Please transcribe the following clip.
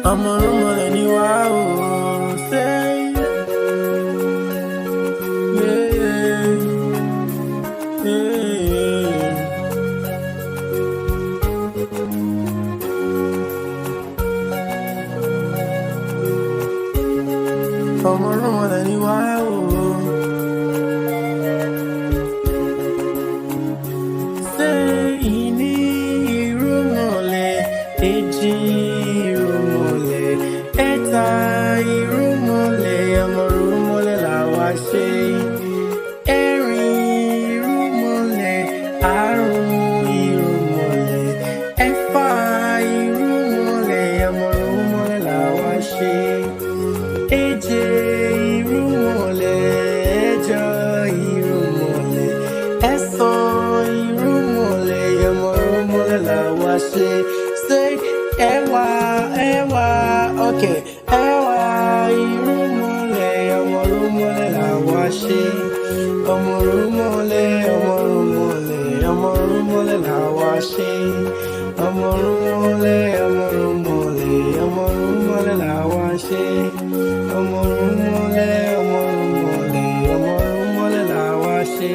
ọmọ Irúnmọlẹ ni wá o. Ọmọ Irúnmọlẹ ni wá o. Ṣé ìní Irúnmọlẹ, èjì Irúnmọlẹ, ẹ̀ta Irúnmọlẹ, ọmọ Irúnmọlẹ làwa ṣe. Ẹ̀rin Irúnmọlẹ, àrún Irúnmọlẹ, ẹ̀fà Irúnmọlẹ, ọmọ Irúnmọlẹ làwa ṣe. Èje Irúnmọlẹ, ẹ̀jọ Irúnmọlẹ, ẹ̀sán Irúnmọlẹ, ọmọ Irúnmọlẹ làwa ṣe. Ṣé ẹ̀wá okay, ẹ̀wá Irúnmọlẹ, ọmọ Irúnmọlẹ làwa ṣe. Ọmọ Irúnmọlẹ, ọmọ Irúnmọlẹ, ọmọ Irúnmọlẹ làwa ṣe. Ọmọ Irúnmọlẹ, ọmọ Irúnmọlẹ, ọmọ Irúnmọlẹ làwa ṣe. Ọmọ Irúnmọlẹ, ọmọ Irúnmọlẹ, ọmọ Irúnmọlẹ làwa ṣe.